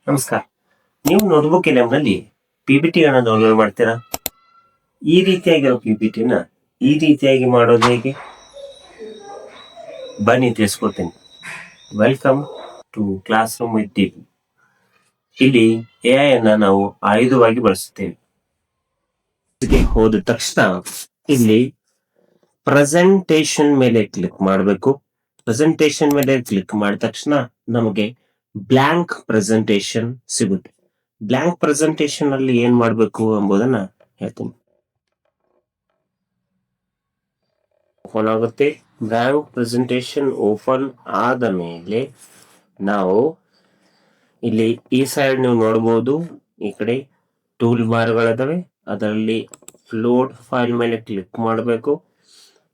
ನಮಸ್ಕಾರ. ನೀವು notebook ಎಲ್ಎಂನಲ್ಲಿ ಪಿಪಿಟಿಗಳನ್ನ download ಮಾಡ್ತೀರಾ? ಈ ರೀತಿಯಾಗಿರೋ ಪಿಪಿಟಿನ ಈ ರೀತಿಯಾಗಿ ಮಾಡೋದು ಹೇಗೆ? ಬನ್ನಿ ತಿಳಿಸ್ಕೊಡ್ತೀನಿ. Welcome to classroom with TV. ಇಲ್ಲಿ AI ಅನ್ನ ನಾವು ಆಯುಧವಾಗಿ ಬಳಸುತ್ತೇವೆ. ಹೋದ ತಕ್ಷಣ ಇಲ್ಲಿ ಪ್ರೆಸೆಂಟೇಶನ್ ಮೇಲೆ ಕ್ಲಿಕ್ ಮಾಡಬೇಕು. ಪ್ರೆಸೆಂಟೇಶನ್ ಮೇಲೆ ಕ್ಲಿಕ್ ಮಾಡಿದ ತಕ್ಷಣ ನಮಗೆ ಬ್ಲಾಂಕ್ ಪ್ರೆಸೆಂಟೇಶನ್ ಸಿಗುತ್ತೆ. ಬ್ಲಾಂಕ್ ಪ್ರೆಸೆಂಟೇಶನ್ ಅಲ್ಲಿ ಏನ್ ಮಾಡಬೇಕು ಎಂಬುದನ್ನ ಹೇಳ್ತೀನಿ. ಓಪನ್ ಆಗುತ್ತೆ. ಬ್ಲಾಂಕ್ ಪ್ರೆಸೆಂಟೇಶನ್ ಓಪನ್ ಆದ ಮೇಲೆ ನಾವು ಇಲ್ಲಿ ಈ ಸೈಡ್ ನೀವು ನೋಡಬಹುದು, ಈ ಕಡೆ ಟೂಲ್ ಬಾರ್ಗಳಿದಾವೆ. ಅದರಲ್ಲಿ ಅಪ್ಲೋಡ್ ಫೈಲ್ ಮೇಲೆ ಕ್ಲಿಕ್ ಮಾಡಬೇಕು.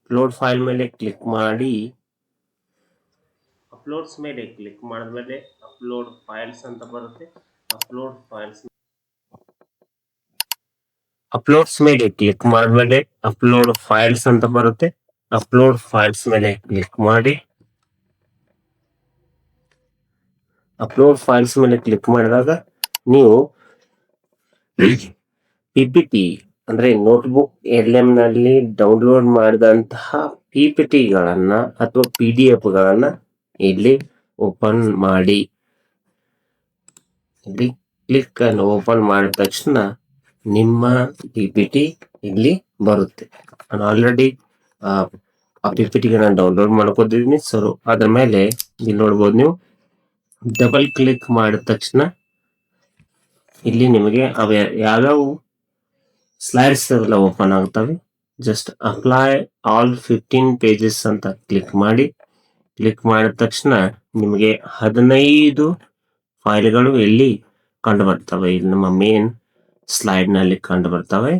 ಅಪ್ಲೋಡ್ ಫೈಲ್ ಮೇಲೆ ಕ್ಲಿಕ್ ಮಾಡಿ ಅಪ್ಲೋಡ್ಸ್ ಮೇಲೆ ಕ್ಲಿಕ್ ಮಾಡಿದ್ಮೇಲೆ ಅಪ್ಲೋಡ್ ಫೈಲ್ಸ್ ಅಂತ ಬರುತ್ತೆ. ಅಪ್ಲೋಡ್ಸ್ ಮೇಲೆ ಕ್ಲಿಕ್ ಮಾಡಿದ್ಮೇಲೆ ಅಪ್ಲೋಡ್ ಫೈಲ್ಸ್ ಅಂತ ಬರುತ್ತೆ. ಅಪ್ಲೋಡ್ ಫೈಲ್ಸ್ ಮೇಲೆ ಕ್ಲಿಕ್ ಮಾಡಿ ಅಪ್ಲೋಡ್ ಫೈಲ್ಸ್ ಮೇಲೆ ಕ್ಲಿಕ್ ಮಾಡಿದಾಗ ನೀವು ಪಿಪಿಟಿ ಅಂದ್ರೆ ನೋಟ್ಬುಕ್ LM ನಲ್ಲಿ ಡೌನ್ಲೋಡ್ ಮಾಡಿದಂತಹ ಪಿಪಿಟಿಗಳನ್ನ ಅಥವಾ PDF ಗಳನ್ನ ಇಲ್ಲಿ ಓಪನ್ ಮಾಡಿ. ಇಲ್ಲಿ ಕ್ಲಿಕ್ ಅನ್ನು ಓಪನ್ ಮಾಡಿದ ತಕ್ಷಣ ನಿಮ್ಮ ಪಿಪಿಟಿ ಇಲ್ಲಿ ಬರುತ್ತೆ. ನಾನು ಆಲ್ರೆಡಿ ಆ ಪಿಪಿಟಿಗಳನ್ನ ಡೌನ್ಲೋಡ್ ಮಾಡ್ಕೊಂಡಿದ್ದೀನಿ. ಸೊ ಅದ್ರ ಮೇಲೆ ಇಲ್ಲಿ ನೋಡ್ಬೋದು, ನೀವು ಡಬಲ್ ಕ್ಲಿಕ್ ಮಾಡಿದ ತಕ್ಷಣ ಇಲ್ಲಿ ನಿಮಗೆ ಯಾವ್ಯಾವ ಸ್ಲೈಡ್ಸ್ ಎಲ್ಲ ಓಪನ್ ಆಗ್ತವೆ. ಜಸ್ಟ್ ಅಪ್ಲೈ ಆಲ್ 15 pages ಅಂತ ಕ್ಲಿಕ್ ಮಾಡಿ. ಕ್ಲಿಕ್ ಮಾಡಿದ ತಕ್ಷಣ ನಿಮಗೆ 15 ಫೈಲ್ಗಳು ಇಲ್ಲಿ ಕಂಡು ಬರ್ತವೆ. ಇಲ್ಲಿ ನಮ್ಮ ಮೇನ್ ಸ್ಲೈಡ್ ನಲ್ಲಿ ಕಂಡು ಬರ್ತವೆ.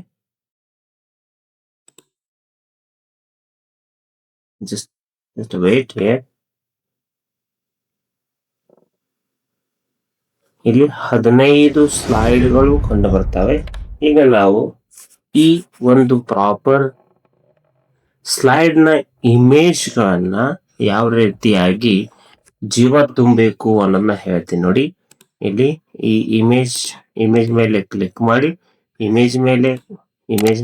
Just wait here. ಇಲ್ಲಿ 15 ಸ್ಲೈಡ್ಗಳು ಕಂಡು ಬರ್ತವೆ. ಈಗ ನಾವು ಈ ಒಂದು ಪ್ರಾಪರ್ ಸ್ಲೈಡ್ ನ ಇಮೇಜ್ ಗಳನ್ನ ಯಾವ ರೀತಿಯಾಗಿ ಜೀವ ತುಂಬಬೇಕು ಅನ್ನೋದನ್ನ ಹೇಳ್ತೀನಿ ನೋಡಿ. ಇಲ್ಲಿ ಈ ಇಮೇಜ್ ಮೇಲೆ ಕ್ಲಿಕ್ ಮಾಡಿ. ಇಮೇಜ್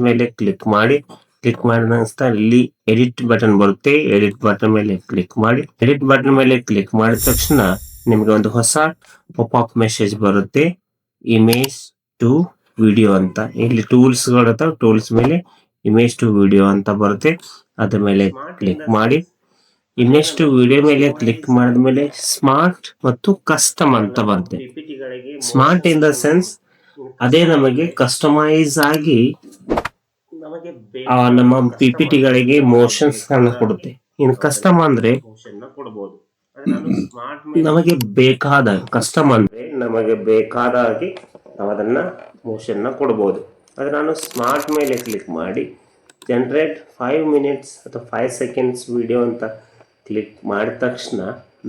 ಮೇಲೆ ಕ್ಲಿಕ್ ಮಾಡಿ. ಕ್ಲಿಕ್ ಮಾಡಿದ ನಂತರ ಇಲ್ಲಿ ಎಡಿಟ್ ಬಟನ್ ಬರುತ್ತೆ. ಎಡಿಟ್ ಬಟನ್ ಮೇಲೆ ಕ್ಲಿಕ್ ಮಾಡಿ. ಎಡಿಟ್ ಬಟನ್ ಮೇಲೆ ಕ್ಲಿಕ್ ಮಾಡಿದ ತಕ್ಷಣ ನಿಮ್ಗೆ ಒಂದು ಹೊಸ ಪಾಪ್ ಮೆಸೇಜ್ ಬರುತ್ತೆ, ಇಮೇಜ್ ಟು ವಿಡಿಯೋ ಅಂತ. ಇಲ್ಲಿ ಟೂಲ್ಸ್ ಟೂಲ್ಸ್ ಮೇಲೆ ಇಮೇಜ್ ಟು ವಿಡಿಯೋ ಅಂತ ಬರುತ್ತೆ. ಅದ್ರ ಮೇಲೆ ಕ್ಲಿಕ್ ಮಾಡಿ. ಇನ್ನೆಷ್ಟು ವಿಡಿಯೋ ಮೇಲೆ ಕ್ಲಿಕ್ ಮಾಡಿದ್ಮೇಲೆ ಸ್ಮಾರ್ಟ್ ಮತ್ತು ಕಸ್ಟಮ್ ಅಂತ ಬರುತ್ತೆ. ಸ್ಮಾರ್ಟ್ ಇನ್ ದ ಸೆನ್ಸ್ ಅದೇ ನಮಗೆ ಕಸ್ಟಮೈಸ್ ಆಗಿ ನಮ್ಮ ಪಿಪಿಟಿಗಳಿಗೆ ಮೋಷನ್ಸ್ ಅನ್ನು ಕೊಡುತ್ತೆ. ಇನ್ನು ಕಸ್ಟಮ್ ಅಂದ್ರೆ ನಮಗೆ ಬೇಕಾದ ಹಾಗೆ ನಾವು ಅದನ್ನ ಮೋಷನ್ ನ ಕೊಡಬಹುದು. ಆದ್ರೆ ನಾನು ಸ್ಮಾರ್ಟ್ ಮೇಲೆ ಕ್ಲಿಕ್ ಮಾಡಿ ಜನರೇಟ್ 5 minutes ಅಥವಾ 5 seconds ವಿಡಿಯೋ ಅಂತ ಕ್ಲಿಕ್ ಮಾಡಿದ ತಕ್ಷಣ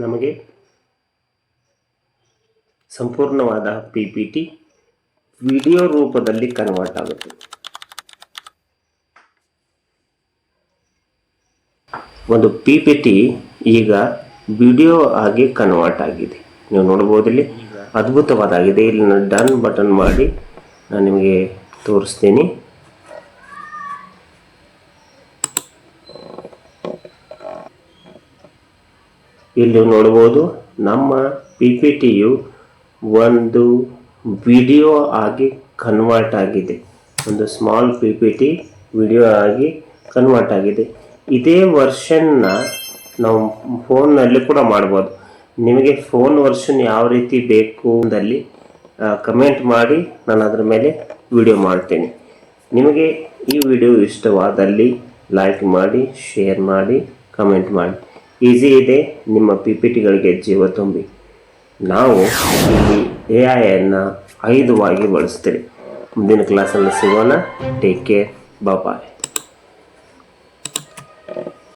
ನಮಗೆ ಸಂಪೂರ್ಣವಾದ ಪಿಪಿಟಿ ವಿಡಿಯೋ ರೂಪದಲ್ಲಿ ಕನ್ವರ್ಟ್ ಆಗುತ್ತೆ. ಒಂದು ಪಿಪಿಟಿ ಈಗ ವಿಡಿಯೋ ಆಗಿ ಕನ್ವರ್ಟ್ ಆಗಿದೆ. ನೀವು ನೋಡಬಹುದು, ಇಲ್ಲಿ ಅದ್ಭುತವಾಗಿದೆ. ಇಲ್ಲಿ ನಾನು ಡನ್ ಬಟನ್ ಮಾಡಿ ನಾನು ನಿಮಗೆ ತೋರಿಸ್ತೀನಿ. ಇಲ್ಲಿ ನೋಡಬಹುದು, ನಮ್ಮ ಪಿಪಿಟಿಯು ಒಂದು ವಿಡಿಯೋ ಆಗಿ ಕನ್ವರ್ಟ್ ಆಗಿದೆ. ಒಂದು ಸ್ಮಾಲ್ ಪಿಪಿಟಿ ವಿಡಿಯೋ ಆಗಿ ಕನ್ವರ್ಟ್ ಆಗಿದೆ. ಇದೇ ವರ್ಷನ್ನ ನಾವು ಫೋನ್ನಲ್ಲಿ ಕೂಡ ಮಾಡ್ಬೋದು. ನಿಮಗೆ ಫೋನ್ ವರ್ಷನ್ ಯಾವ ರೀತಿ ಬೇಕು ಅಂದಲ್ಲಿ ಕಮೆಂಟ್ ಮಾಡಿ, ನಾನು ಅದರ ಮೇಲೆ ವಿಡಿಯೋ ಮಾಡ್ತೇನೆ. ನಿಮಗೆ ಈ ವಿಡಿಯೋ ಇಷ್ಟವಾದಲ್ಲಿ ಲೈಕ್ ಮಾಡಿ, ಶೇರ್ ಮಾಡಿ, ಕಮೆಂಟ್ ಮಾಡಿ. ಈಸಿ ಇದೆ, ನಿಮ್ಮ ಪಿಪಿಟಿಗಳಿಗೆ ಜೀವ ತುಂಬಿ. ನಾವು ಇಲ್ಲಿ AI ಅನ್ನು ಆಯುಧವಾಗಿ ಬಳಸ್ತೀವಿ. ಮುಂದಿನ ಕ್ಲಾಸಲ್ಲಿ ಸಿಗೋಣ. ಟೇಕ್ ಕೇರ್, ಬಾಯ್.